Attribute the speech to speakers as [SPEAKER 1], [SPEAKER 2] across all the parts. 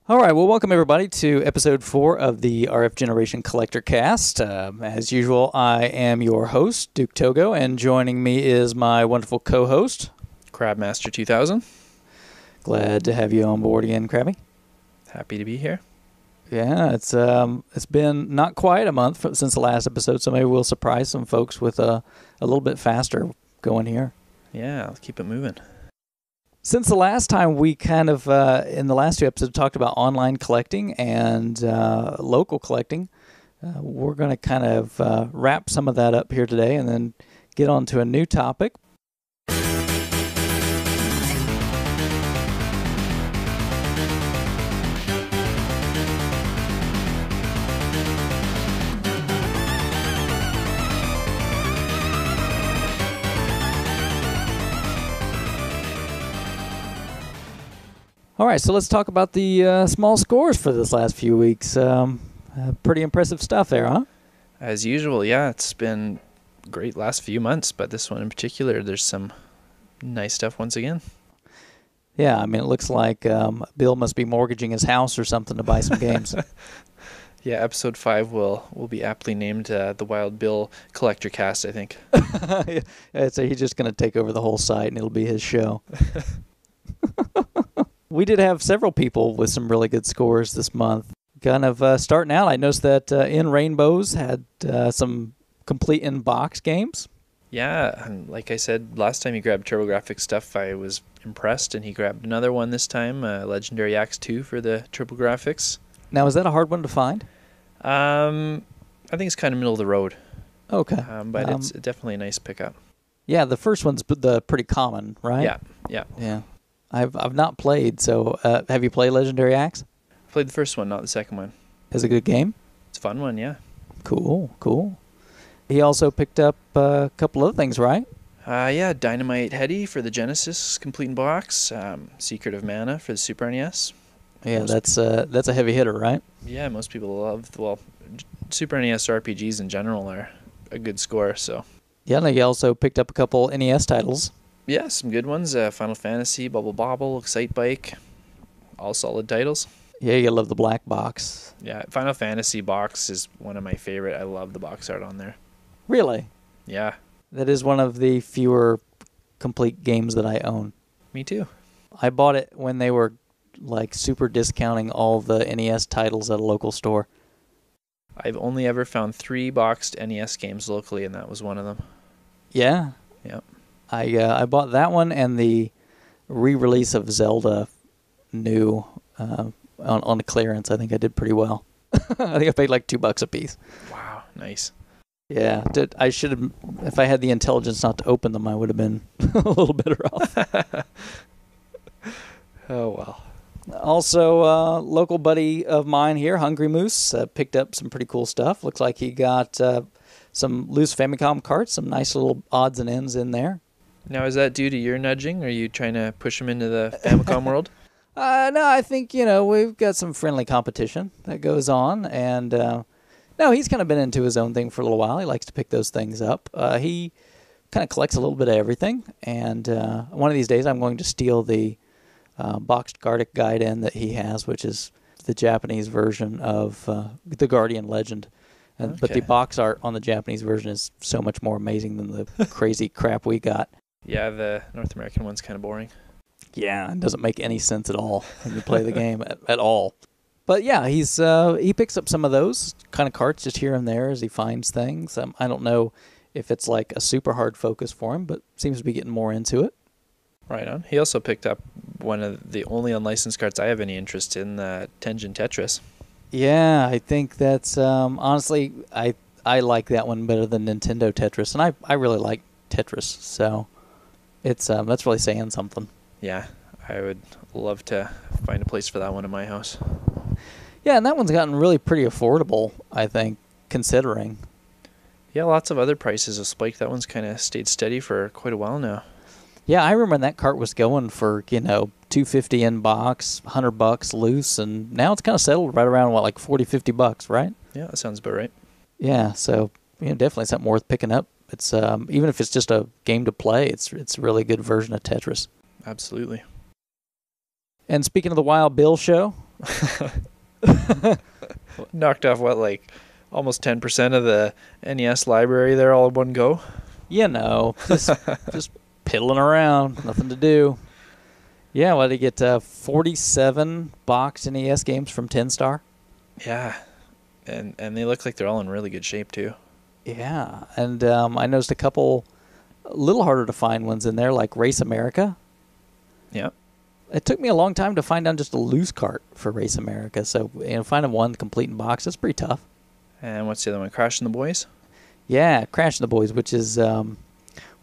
[SPEAKER 1] All right, well, welcome everybody to episode 4 of the RF Generation Collectorcast. As usual, I am your host, Duke.togo, and joining me is my wonderful co-host,
[SPEAKER 2] Crabmaster 2000.
[SPEAKER 1] Glad to have you on board again, Krabby.
[SPEAKER 2] Happy to be here.
[SPEAKER 1] Yeah, it's been not quite a month since the last episode, so maybe we'll surprise some folks with a little bit faster going here.
[SPEAKER 2] Yeah, let's keep it moving.
[SPEAKER 1] Since the last time, we kind of, in the last 2 episodes, talked about online collecting and local collecting. We're going to kind of wrap some of that up here today and then get on to a new topic. All right, so let's talk about the small scores for this last few weeks. Pretty impressive stuff there, huh?
[SPEAKER 2] As usual, yeah, it's been great last few months, but this one in particular, there's some nice stuff once again.
[SPEAKER 1] Yeah, I mean, it looks like Bill must be mortgaging his house or something to buy some games.
[SPEAKER 2] Yeah, episode 5 will be aptly named the Wild Bill Collectorcast, I think.
[SPEAKER 1] Yeah, so he's just going to take over the whole site, and it'll be his show. We did have several people with some really good scores this month. Kind of starting out, I noticed that In Rainbows had some complete in-box games.
[SPEAKER 2] Yeah, and like I said, last time he grabbed TurboGrafx stuff, I was impressed, and he grabbed another one this time, Legendary Axe 2 for the TurboGrafx.
[SPEAKER 1] Now, is that a hard one to find?
[SPEAKER 2] I think it's kind of middle of the road.
[SPEAKER 1] Okay.
[SPEAKER 2] But it's definitely a nice pickup.
[SPEAKER 1] Yeah, the first one's pretty common, right?
[SPEAKER 2] Yeah.
[SPEAKER 1] I've not played, so have you played Legendary Axe?
[SPEAKER 2] I played the first one, not the second one.
[SPEAKER 1] It's a good game?
[SPEAKER 2] It's a fun one, yeah.
[SPEAKER 1] Cool. He also picked up a couple other things, right?
[SPEAKER 2] Yeah, Dynamite Heady for the Genesis, complete in box. Secret of Mana for the Super NES.
[SPEAKER 1] Yeah, that's a heavy hitter, right?
[SPEAKER 2] Yeah, most people love, Super NES RPGs in general are a good score, so.
[SPEAKER 1] Yeah, and he also picked up a couple NES titles.
[SPEAKER 2] Yeah, some good ones. Final Fantasy, Bubble Bobble, Excite Bike, all solid titles.
[SPEAKER 1] Yeah, you love the black box.
[SPEAKER 2] Yeah, Final Fantasy box is one of my favorite. I love the box art on there.
[SPEAKER 1] Really?
[SPEAKER 2] Yeah.
[SPEAKER 1] That is one of the fewer complete games that I own.
[SPEAKER 2] Me too.
[SPEAKER 1] I bought it when they were like super discounting all the NES titles at a local store.
[SPEAKER 2] I've only ever found 3 boxed NES games locally, and that was one of them.
[SPEAKER 1] Yeah?
[SPEAKER 2] Yeah.
[SPEAKER 1] I bought that one and the re-release of Zelda new on the clearance. I think I did pretty well. I think I paid like $2 a piece.
[SPEAKER 2] Wow, nice.
[SPEAKER 1] Yeah, I should have. If I had the intelligence not to open them, I would have been a little better off.
[SPEAKER 2] Oh well.
[SPEAKER 1] Also, local buddy of mine here, Hungry Moose, picked up some pretty cool stuff. Looks like he got some loose Famicom carts, some nice little odds and ends in there.
[SPEAKER 2] Now, is that due to your nudging? Are you trying to push him into the Famicom world?
[SPEAKER 1] No, I think, we've got some friendly competition that goes on. And, no, he's kind of been into his own thing for a little while. He likes to pick those things up. He kind of collects a little bit of everything. And one of these days I'm going to steal the boxed Gardic guide in that he has, which is the Japanese version of the Guardian Legend. Okay. But the box art on the Japanese version is so much more amazing than the crazy crap we got.
[SPEAKER 2] Yeah, the North American one's kind of boring.
[SPEAKER 1] Yeah, it doesn't make any sense at all when you play the game at all. But yeah, he picks up some of those kind of carts just here and there as he finds things. I don't know if it's like a super hard focus for him, but seems to be getting more into it.
[SPEAKER 2] Right on. He also picked up one of the only unlicensed carts I have any interest in, Tenjin Tetris. Yeah,
[SPEAKER 1] I think that's honestly I like that one better than Nintendo Tetris, and I really like Tetris, so it's that's really saying something.
[SPEAKER 2] Yeah, I would love to find a place for that one in my house.
[SPEAKER 1] Yeah, and that one's gotten really pretty affordable, I think, considering.
[SPEAKER 2] Yeah, lots of other prices have spiked. That one's kind of stayed steady for quite a while now.
[SPEAKER 1] Yeah, I remember that cart was going for, $250 in box, $100 loose, and now it's kind of settled right around, like $40-50, right?
[SPEAKER 2] Yeah, that sounds about right.
[SPEAKER 1] Yeah, so definitely something worth picking up. It's even if it's just a game to play, it's a really good version of Tetris.
[SPEAKER 2] Absolutely.
[SPEAKER 1] And speaking of the Wild Bill show,
[SPEAKER 2] Knocked off what, like almost 10% of the NES library there all in one go.
[SPEAKER 1] You know, just piddling around, nothing to do. Yeah, well, did he get 47 boxed NES games from 10 Star?
[SPEAKER 2] Yeah, and they look like they're all in really good shape too.
[SPEAKER 1] Yeah, and I noticed a couple a little harder to find ones in there, like Race America.
[SPEAKER 2] Yeah.
[SPEAKER 1] It took me a long time to find out just a loose cart for Race America, so finding one complete in box, that's pretty tough.
[SPEAKER 2] And what's the other one? Crashing the Boys?
[SPEAKER 1] Yeah, Crashing the Boys, which is one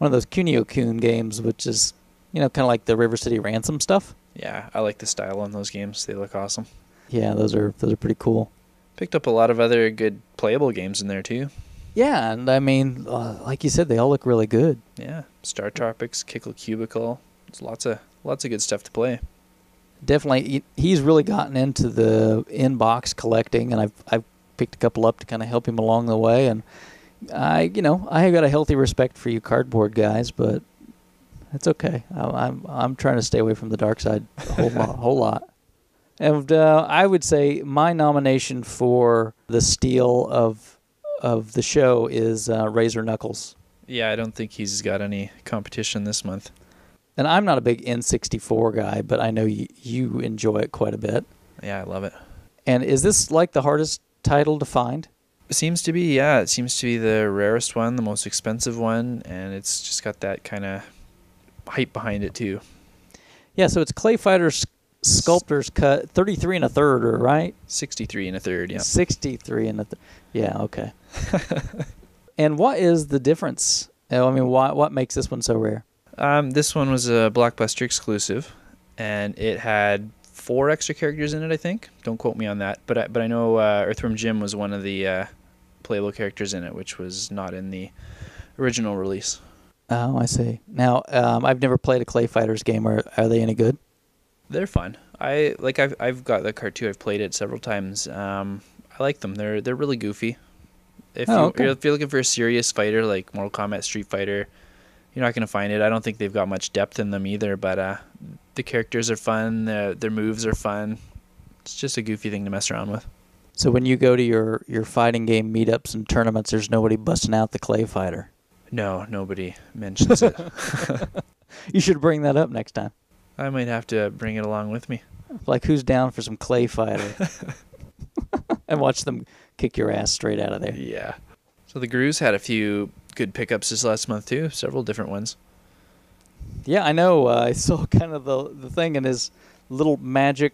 [SPEAKER 1] of those Kunio-kun games, which is, kind of like the River City Ransom stuff.
[SPEAKER 2] Yeah, I like the style on those games. They look awesome.
[SPEAKER 1] Yeah, those are pretty cool.
[SPEAKER 2] Picked up a lot of other good playable games in there too.
[SPEAKER 1] Yeah, and I mean, like you said, they all look really good.
[SPEAKER 2] Yeah, Star Tropics, Kickle Cubicle. There's lots of good stuff to play.
[SPEAKER 1] Definitely, he's really gotten into the in-box collecting, and I've picked a couple up to kind of help him along the way. And I have got a healthy respect for you cardboard guys, but it's okay. I'm trying to stay away from the dark side a whole lot. And I would say my nomination for the steal of the show is Razor Knuckles.
[SPEAKER 2] Yeah, I don't think he's got any competition this month.
[SPEAKER 1] And I'm not a big N64 guy, but I know you enjoy it quite a bit.
[SPEAKER 2] Yeah, I love it.
[SPEAKER 1] And is this like the hardest title to find?
[SPEAKER 2] It seems to be, yeah. It seems to be the rarest one, the most expensive one, and it's just got that kind of hype behind it too.
[SPEAKER 1] Yeah, so it's Clay Fighter's Sculptor's Cut 33 and a third, right?
[SPEAKER 2] 63 and a third, yeah.
[SPEAKER 1] 63 and a third. Yeah, okay. And what is the difference? I mean, what makes this one so rare?
[SPEAKER 2] This one was a Blockbuster exclusive, and it had 4 extra characters in it, I think. Don't quote me on that, but I know Earthworm Jim was one of the playable characters in it, which was not in the original release.
[SPEAKER 1] Oh, I see. Now, I've never played a Clay Fighters game. Are they any good?
[SPEAKER 2] They're fun. I've got the cart too. I've played it several times. I like them. They're really goofy. If you're looking for a serious fighter like Mortal Kombat, Street Fighter, you're not going to find it. I don't think they've got much depth in them either, but the characters are fun. Their moves are fun. It's just a goofy thing to mess around with.
[SPEAKER 1] So when you go to your fighting game meetups and tournaments, there's nobody busting out the Clay Fighter?
[SPEAKER 2] No, nobody mentions it.
[SPEAKER 1] You should bring that up next time.
[SPEAKER 2] I might have to bring it along with me.
[SPEAKER 1] Like, who's down for some Clay Fighter? And watch them kick your ass straight out of there.
[SPEAKER 2] Yeah. So the Grooves had a few good pickups this last month too, several different ones.
[SPEAKER 1] Yeah, I know. I saw kind of the thing in his little magic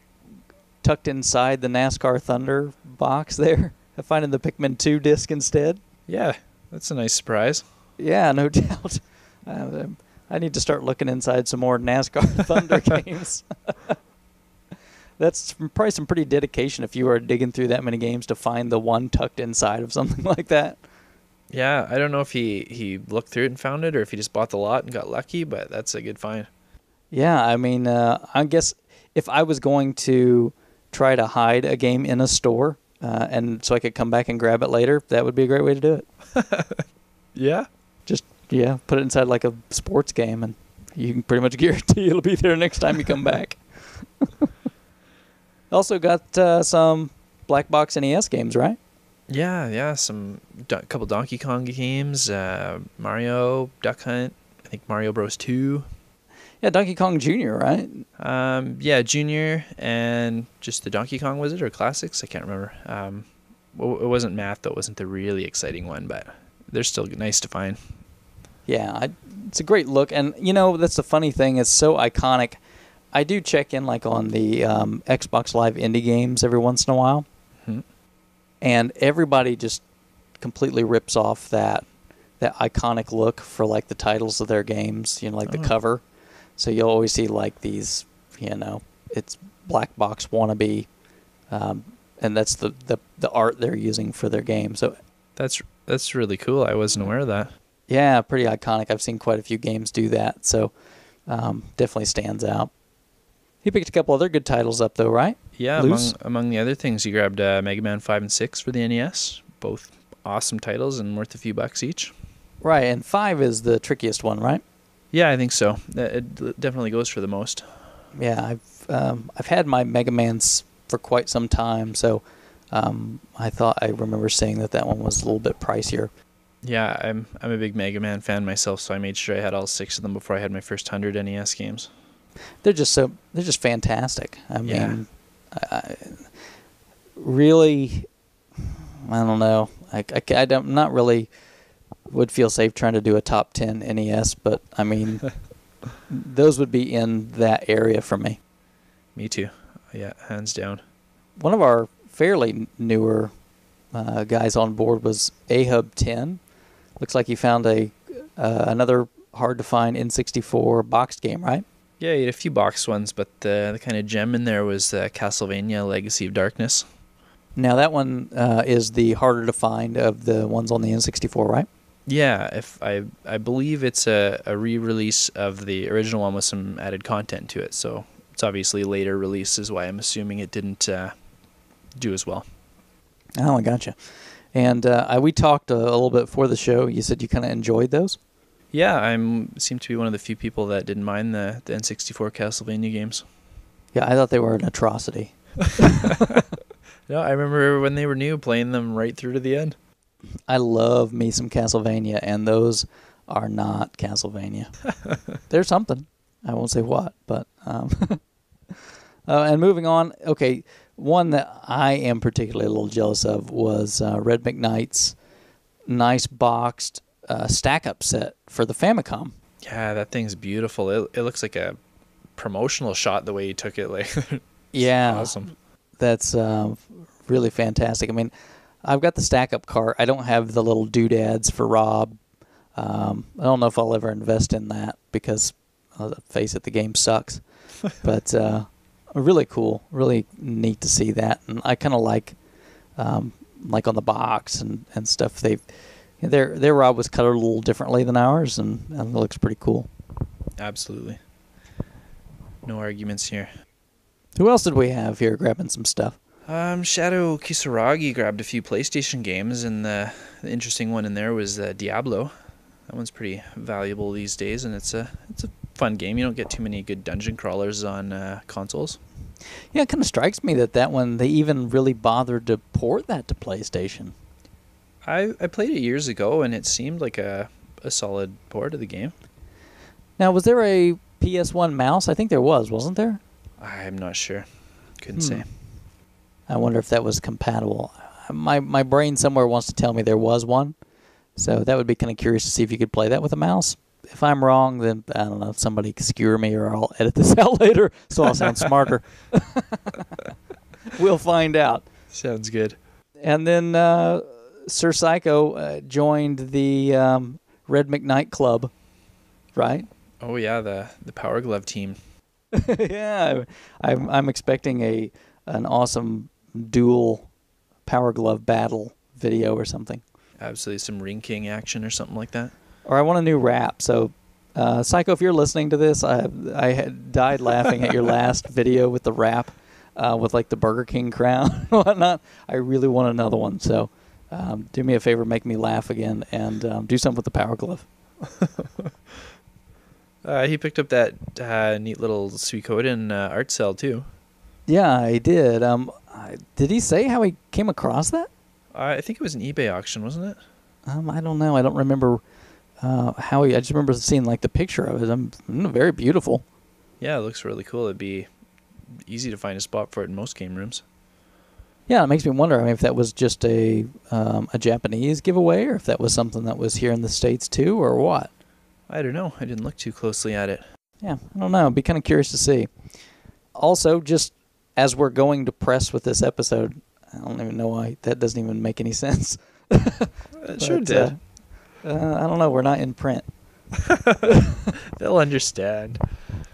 [SPEAKER 1] tucked inside the NASCAR Thunder box there. I find in the Pikmin 2 disc instead.
[SPEAKER 2] Yeah, that's a nice surprise.
[SPEAKER 1] Yeah, no doubt. I need to start looking inside some more NASCAR Thunder games. That's probably some pretty dedication if you were digging through that many games to find the one tucked inside of something like that.
[SPEAKER 2] Yeah, I don't know if he looked through it and found it or if he just bought the lot and got lucky, but that's a good find.
[SPEAKER 1] Yeah, I mean, I guess if I was going to try to hide a game in a store and so I could come back and grab it later, that would be a great way to do it.
[SPEAKER 2] Yeah?
[SPEAKER 1] Just, put it inside like a sports game and you can pretty much guarantee it'll be there next time you come back. Also got some black box NES games, right?
[SPEAKER 2] Yeah, some couple Donkey Kong games, Mario, Duck Hunt, I think Mario Bros. 2.
[SPEAKER 1] Yeah, Donkey Kong Jr., right?
[SPEAKER 2] Yeah, Junior and just the Donkey Kong, was it, or Classics? I can't remember. It wasn't Math, though. It wasn't the really exciting one, but they're still nice to find.
[SPEAKER 1] Yeah, it's a great look. And, that's the funny thing. It's so iconic. I do check in like on the Xbox Live indie games every once in a while.
[SPEAKER 2] Mm-hmm.
[SPEAKER 1] And everybody just completely rips off that iconic look for like the titles of their games, like the cover. So you'll always see like these, it's black box wannabe, and that's the art they're using for their game. So
[SPEAKER 2] that's really cool. I wasn't aware of that.
[SPEAKER 1] Yeah, pretty iconic. I've seen quite a few games do that, so definitely stands out. He picked a couple other good titles up, though, right?
[SPEAKER 2] Yeah, among the other things, he grabbed Mega Man 5 and 6 for the NES. Both awesome titles and worth a few bucks each.
[SPEAKER 1] Right, and 5 is the trickiest one, right?
[SPEAKER 2] Yeah, I think so. It definitely goes for the most.
[SPEAKER 1] Yeah, I've had my Mega Man's for quite some time. So I remember saying that one was a little bit pricier.
[SPEAKER 2] Yeah, I'm a big Mega Man fan myself, so I made sure I had all 6 of them before I had my first 100 NES games.
[SPEAKER 1] They're just fantastic. I mean, really, I don't know. I'm not really would feel safe trying to do a top 10 NES, but I mean, those would be in that area for me.
[SPEAKER 2] Me too. Yeah, hands down.
[SPEAKER 1] One of our fairly newer guys on board was Ahub 10. Looks like he found another hard to find N64 boxed game, right?
[SPEAKER 2] Yeah, he had a few boxed ones, but the kind of gem in there was Castlevania Legacy of Darkness.
[SPEAKER 1] Now that one is the harder to find of the ones on the N64, right?
[SPEAKER 2] Yeah, if I believe it's a re-release of the original one with some added content to it, so it's obviously a later release is why I'm assuming it didn't do as well.
[SPEAKER 1] Oh, I gotcha. And we talked a little bit before the show. You said you kind of enjoyed those?
[SPEAKER 2] Yeah, I seem to be one of the few people that didn't mind the N64 Castlevania games.
[SPEAKER 1] Yeah, I thought they were an atrocity.
[SPEAKER 2] No, I remember when they were new playing them right through to the end.
[SPEAKER 1] I love me some Castlevania, and those are not Castlevania. They're something. I won't say what, but... and moving on, okay, one that I am particularly a little jealous of was Red McKnight's nice boxed stack-up set for the Famicom.
[SPEAKER 2] Yeah, that thing's beautiful. It looks like a promotional shot the way he took it. Like,
[SPEAKER 1] yeah,
[SPEAKER 2] awesome.
[SPEAKER 1] That's really fantastic. I mean, I've got the stack-up cart. I don't have the little doodads for Rob. I don't know if I'll ever invest in that because, face it, the game sucks. But really cool, really neat to see that. And I kind of like on the box and stuff. Their Rob was cut a little differently than ours, and it looks pretty cool.
[SPEAKER 2] Absolutely. No arguments here.
[SPEAKER 1] Who else did we have here grabbing some stuff?
[SPEAKER 2] Shadow Kisaragi grabbed a few PlayStation games, and the interesting one in there was Diablo. That one's pretty valuable these days, and it's a fun game. You don't get too many good dungeon crawlers on consoles.
[SPEAKER 1] Yeah, it kind of strikes me that one, they even really bothered to port that to PlayStation.
[SPEAKER 2] I played it years ago, and it seemed like a solid port of the game.
[SPEAKER 1] Now, was there a PS1 mouse? I think there was, wasn't there?
[SPEAKER 2] I'm not sure. Couldn't say.
[SPEAKER 1] I wonder if that was compatible. My brain somewhere wants to tell me there was one, so that would be kind of curious to see if you could play that with a mouse. If I'm wrong, then, I don't know, somebody can skewer me or I'll edit this out later so I'll sound smarter. We'll find out.
[SPEAKER 2] Sounds good.
[SPEAKER 1] And then Sir Psycho joined the Red McKnight Club, right?
[SPEAKER 2] Oh, yeah, the Power Glove team.
[SPEAKER 1] Yeah, I'm expecting an awesome dual Power Glove battle video or something.
[SPEAKER 2] Absolutely, some Ring King action or something like that.
[SPEAKER 1] Or I want a new rap. So, Psycho, if you're listening to this, I had died laughing at your last video with the rap, with like the Burger King crown and whatnot. I really want another one. So, do me a favor, make me laugh again, and do something with the Power Glove.
[SPEAKER 2] He picked up that neat little Suikoden art cell too.
[SPEAKER 1] Yeah, he did. Did he say how he came across that?
[SPEAKER 2] I think it was an eBay auction, wasn't it?
[SPEAKER 1] I don't know. I don't remember how he. I just remember seeing like the picture of it. Very beautiful.
[SPEAKER 2] Yeah, it looks really cool. It'd be easy to find a spot for it in most game rooms.
[SPEAKER 1] Yeah, it makes me wonder. I mean, if that was just a Japanese giveaway, or if that was something that was here in the States too, or what.
[SPEAKER 2] I don't know. I didn't look too closely at it.
[SPEAKER 1] Yeah, I don't know. I'd be kind of curious to see. Also, just as we're going to press with this episode, I don't even know why that doesn't even make any sense.
[SPEAKER 2] It sure did.
[SPEAKER 1] I don't know. We're not in print.
[SPEAKER 2] They'll understand.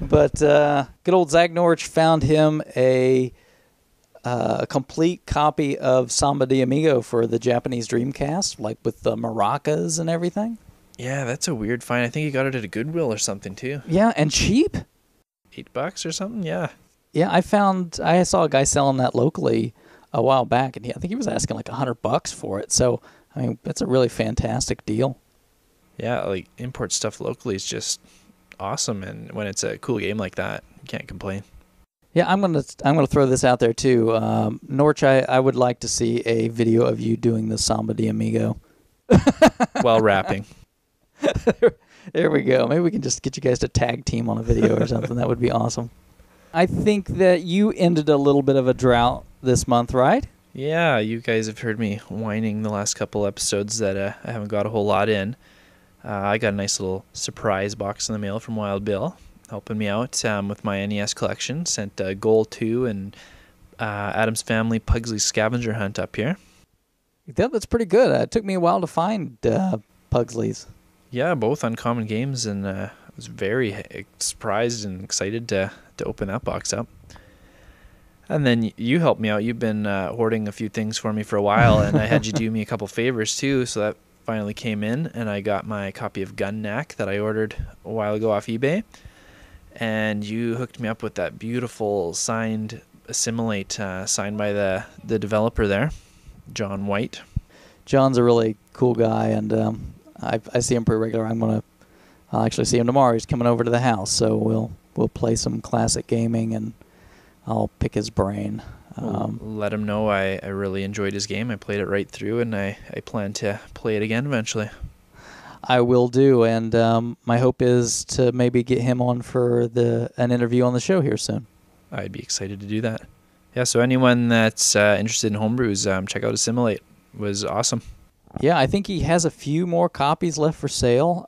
[SPEAKER 1] But good old Zach Norwich found him a complete copy of Samba de Amigo for the Japanese Dreamcast, like with the maracas and everything.
[SPEAKER 2] Yeah, that's a weird find. I think he got it at a Goodwill or something too.
[SPEAKER 1] Yeah, and cheap.
[SPEAKER 2] $8 or something. Yeah.
[SPEAKER 1] Yeah, I saw a guy selling that locally a while back, and I think he was asking like $100 for it. So, I mean, that's a really fantastic deal.
[SPEAKER 2] Yeah, like import stuff locally is just awesome, and when it's a cool game like that, you can't complain.
[SPEAKER 1] Yeah, I'm gonna throw this out there too. Norch, I would like to see a video of you doing the Samba de Amigo.
[SPEAKER 2] While rapping.
[SPEAKER 1] There we go. Maybe we can just get you guys to tag team on a video or something. That would be awesome. I think that you ended a little bit of a drought this month, right?
[SPEAKER 2] Yeah, you guys have heard me whining the last couple episodes that I haven't got a whole lot in. I got a nice little surprise box in the mail from Wild Bill, helping me out with my NES collection. Sent Goal 2 and Adam's Family Pugsley's Scavenger Hunt up here.
[SPEAKER 1] That's pretty good. It took me a while to find Pugsley's.
[SPEAKER 2] Yeah, both uncommon games, and I was very surprised and excited to open that box up. And then you helped me out. You've been hoarding a few things for me for a while, and I had you do me a couple favors too, so that finally came in, and I got my copy of Gun Knack that I ordered a while ago off eBay. And you hooked me up with that beautiful signed Assimilate, signed by the developer there, John White.
[SPEAKER 1] John's a really cool guy, and I see him pretty regular. I'll actually see him tomorrow. He's coming over to the house, so we'll play some classic gaming, and I'll pick his brain.
[SPEAKER 2] Let him know I really enjoyed his game. I played it right through, and I plan to play it again eventually.
[SPEAKER 1] I will do, and my hope is to maybe get him on for an interview on the show here soon.
[SPEAKER 2] I'd be excited to do that. Yeah, so anyone that's interested in homebrews, check out Assimilate. It was awesome.
[SPEAKER 1] Yeah, I think he has a few more copies left for sale.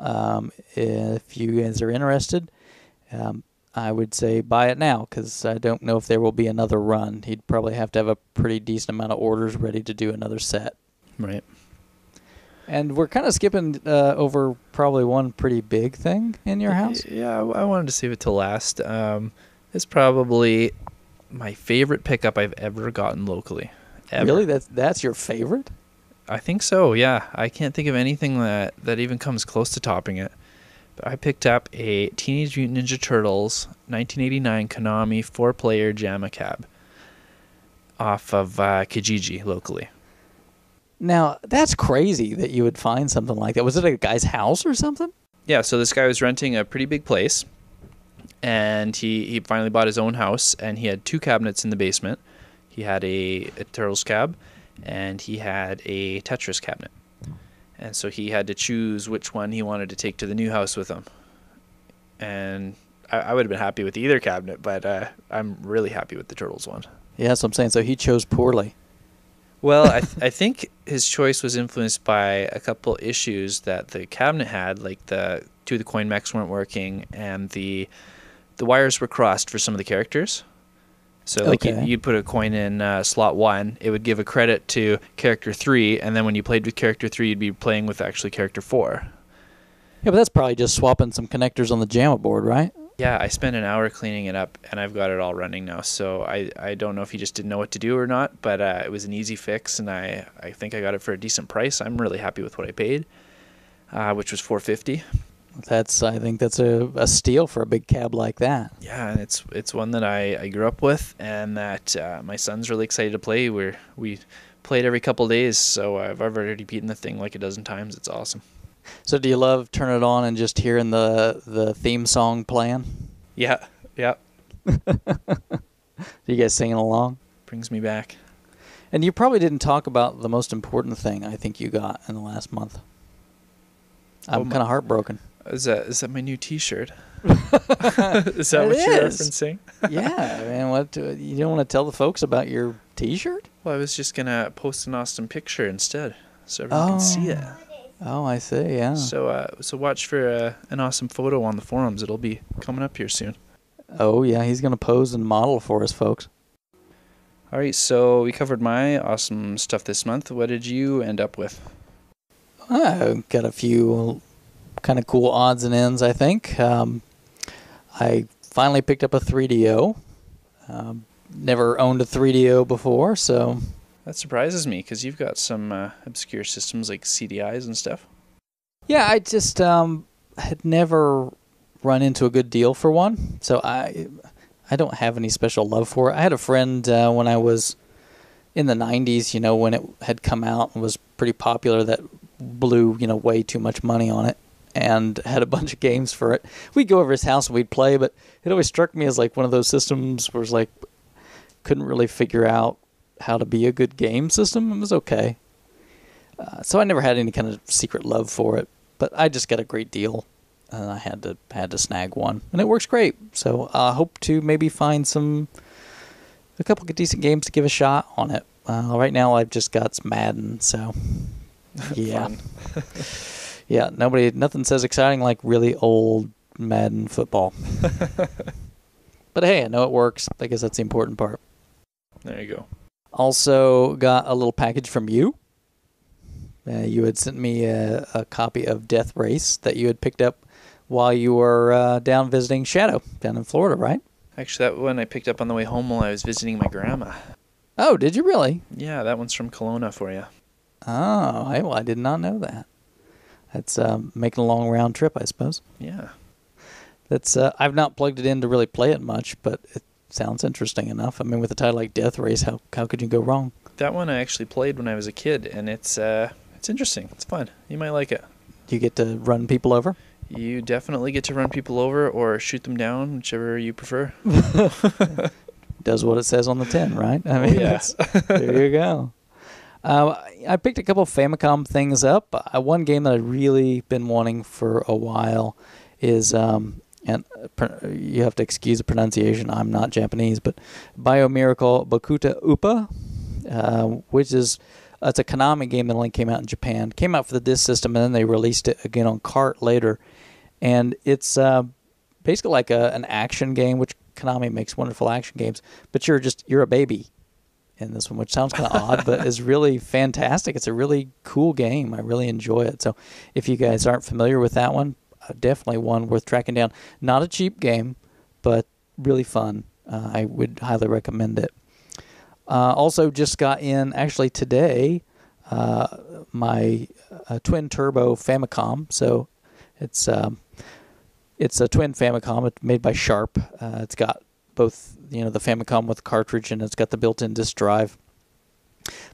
[SPEAKER 1] If you guys are interested, I would say buy it now, because I don't know if there will be another run. He'd probably have to have a pretty decent amount of orders ready to do another set.
[SPEAKER 2] Right.
[SPEAKER 1] And we're kind of skipping over probably one pretty big thing in your house.
[SPEAKER 2] Yeah, I wanted to save it till last. It's probably my favorite pickup I've ever gotten locally. Ever.
[SPEAKER 1] Really? That's your favorite?
[SPEAKER 2] I think so, yeah. I can't think of anything that even comes close to topping it. But I picked up a Teenage Mutant Ninja Turtles 1989 Konami 4-player JAMA cab off of Kijiji locally.
[SPEAKER 1] Now, that's crazy that you would find something like that. Was it a guy's house or something?
[SPEAKER 2] Yeah, so this guy was renting a pretty big place, and he finally bought his own house, and he had 2 cabinets in the basement. He had a Turtles cab, and he had a Tetris cabinet. And so he had to choose which one he wanted to take to the new house with him. And I would have been happy with either cabinet, but I'm really happy with the Turtles one.
[SPEAKER 1] Yeah, that's what I'm saying. So he chose poorly.
[SPEAKER 2] Well, I think his choice was influenced by a couple issues that the cabinet had, like 2 of the coin mechs weren't working, and the wires were crossed for some of the characters. So like you'd put a coin in slot 1, it would give a credit to character 3, and then when you played with character 3, you'd be playing with actually character 4.
[SPEAKER 1] Yeah, but that's probably just swapping some connectors on the JAMA board, right?
[SPEAKER 2] Yeah, I spent an hour cleaning it up, and I've got it all running now. So I don't know if he just didn't know what to do or not, but it was an easy fix, and I think I got it for a decent price. I'm really happy with what I paid, which was $450.
[SPEAKER 1] I think that's a steal for a big cab like that.
[SPEAKER 2] Yeah, and it's one that I grew up with, and that my son's really excited to play. We play it every couple of days, so I've already beaten the thing like a dozen times. It's awesome.
[SPEAKER 1] So do you love turning it on and just hearing the theme song playing?
[SPEAKER 2] Yeah.
[SPEAKER 1] You guys singing along?
[SPEAKER 2] Brings me back.
[SPEAKER 1] And you probably didn't talk about the most important thing I think you got in the last month. I'm kind of heartbroken.
[SPEAKER 2] Is that my new T-shirt? Is that what you're referencing?
[SPEAKER 1] Yeah, man. What you don't want to tell the folks about your T-shirt?
[SPEAKER 2] Well, I was just gonna post an awesome picture instead, so everyone can see it.
[SPEAKER 1] Oh, I see. Yeah.
[SPEAKER 2] So watch for an awesome photo on the forums. It'll be coming up here soon.
[SPEAKER 1] Oh yeah, he's gonna pose and model for us, folks.
[SPEAKER 2] All right, so we covered my awesome stuff this month. What did you end up with?
[SPEAKER 1] I got a few kind of cool odds and ends, I think. I finally picked up a 3DO. Never owned a 3DO before, so...
[SPEAKER 2] That surprises me, because you've got some obscure systems like CDIs and stuff.
[SPEAKER 1] Yeah, I just had never run into a good deal for one, so I don't have any special love for it. I had a friend when I was in the 90s, when it had come out and was pretty popular, that blew, way too much money on it. and had a bunch of games for it. We'd go over his house and we'd play, but it always struck me as like one of those systems where it's like couldn't really figure out how to be a good game system. It was okay. So I never had any kind of secret love for it, but I just got a great deal, and I had to snag one, and it works great. So I hope to maybe find a couple of decent games to give a shot on it. Right now I've just got Madden, so yeah. Yeah, nothing says exciting like really old Madden football. But hey, I know it works. I guess that's the important part.
[SPEAKER 2] There you go.
[SPEAKER 1] Also got a little package from you. You had sent me a copy of Death Race that you had picked up while you were down visiting Shadow down in Florida, right?
[SPEAKER 2] Actually, that one I picked up on the way home while I was visiting my grandma.
[SPEAKER 1] Oh, did you really?
[SPEAKER 2] Yeah, that one's from Kelowna for you.
[SPEAKER 1] Oh, well, I did not know that. That's making a long round trip, I suppose.
[SPEAKER 2] Yeah.
[SPEAKER 1] That's I've not plugged it in to really play it much, but it sounds interesting enough. I mean, with a title like Death Race, how could you go wrong?
[SPEAKER 2] That one I actually played when I was a kid, and it's interesting. It's fun. You might like it.
[SPEAKER 1] Do you get to run people over?
[SPEAKER 2] You definitely get to run people over or shoot them down, whichever you prefer.
[SPEAKER 1] Does what it says on the tin, right? I mean, there you go. I picked a couple of Famicom things up. One game that I've really been wanting for a while is, and you have to excuse the pronunciation, I'm not Japanese, but Biomiracle Bokuta Upa, which is it's a Konami game that only came out in Japan. Came out for the disc system, and then they released it again on cart later. And it's basically like an action game, which Konami makes wonderful action games, but you're a baby in this one, which sounds kind of odd, but is really fantastic. It's a really cool game. I really enjoy it. So if you guys aren't familiar with that one, definitely one worth tracking down. Not a cheap game, but really fun. I would highly recommend it. Also just got in, actually today, my twin turbo Famicom. So it's a twin Famicom. It's made by Sharp. It's got both, the Famicom with cartridge, and it's got the built-in disk drive.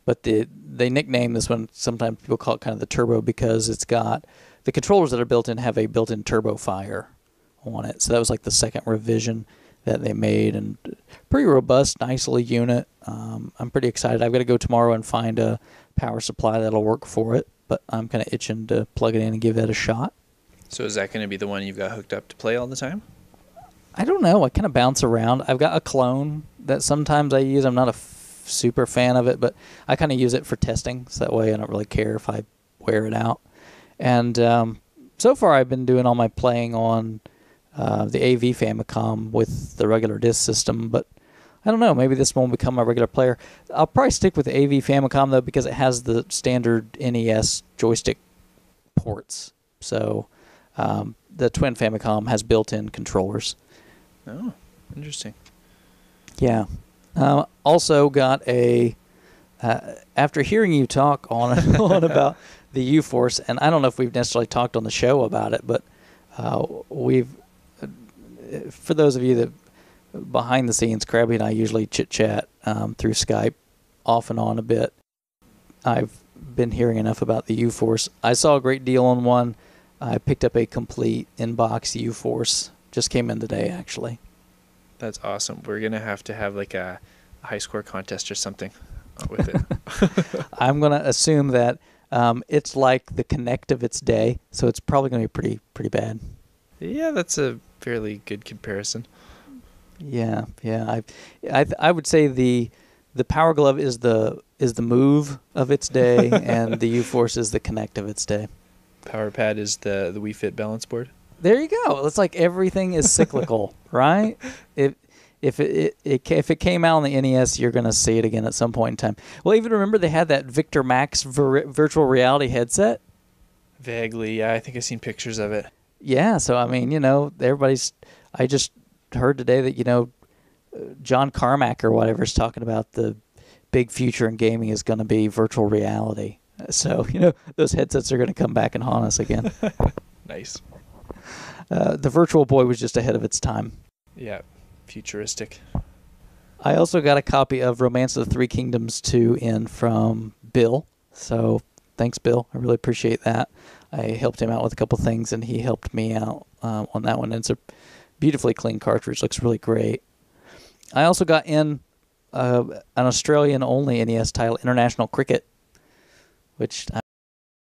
[SPEAKER 1] But they nickname this one, sometimes people call it kind of the turbo, because it's got the controllers that are built in have a built-in turbo fire on it. So that was like the second revision that they made, and pretty robust, nice little unit. I'm pretty excited. I've got to go tomorrow and find a power supply that'll work for it, but I'm kind of itching to plug it in and give that a shot.
[SPEAKER 2] So is that going to be the one you've got hooked up to play all the time?
[SPEAKER 1] I don't know. I kind of bounce around. I've got a clone that sometimes I use. I'm not a super fan of it, but I kind of use it for testing, so that way I don't really care if I wear it out. And so far I've been doing all my playing on the AV Famicom with the regular disc system, but I don't know. Maybe this won't become my regular player. I'll probably stick with the AV Famicom, though, because it has the standard NES joystick ports. So the twin Famicom has built-in controllers.
[SPEAKER 2] Oh, interesting.
[SPEAKER 1] Yeah. Also got after hearing you talk on and on about the U-Force, and I don't know if we've necessarily talked on the show about it, but for those of you that behind the scenes, Krabby and I usually chit-chat through Skype off and on a bit. I've been hearing enough about the U-Force. I saw a great deal on one. I picked up a complete in-box U-Force. Just came in today, actually.
[SPEAKER 2] That's awesome. We're going to have like a high score contest or something with it.
[SPEAKER 1] I'm going to assume that it's like the Kinect of its day, so it's probably going to be pretty bad.
[SPEAKER 2] Yeah, that's a fairly good comparison.
[SPEAKER 1] Yeah. I would say the Power Glove is the Move of its day, and the U-Force is the Kinect of its day.
[SPEAKER 2] Power Pad is the Wii Fit balance board.
[SPEAKER 1] There you go. It's like everything is cyclical, right? If it came out on the NES, you're going to see it again at some point in time. Well, even remember they had that Victor Max virtual reality headset?
[SPEAKER 2] Vaguely, yeah. I think I've seen pictures of it.
[SPEAKER 1] Yeah, so I mean, I just heard today that, John Carmack or whatever is talking about the big future in gaming is going to be virtual reality. So, those headsets are going to come back and haunt us again.
[SPEAKER 2] Nice.
[SPEAKER 1] The Virtual Boy was just ahead of its time.
[SPEAKER 2] Yeah, futuristic.
[SPEAKER 1] I also got a copy of Romance of the Three Kingdoms 2 in from Bill. So thanks, Bill. I really appreciate that. I helped him out with a couple things, and he helped me out on that one. And it's a beautifully clean cartridge. Looks really great. I also got in an Australian-only NES title, International Cricket, which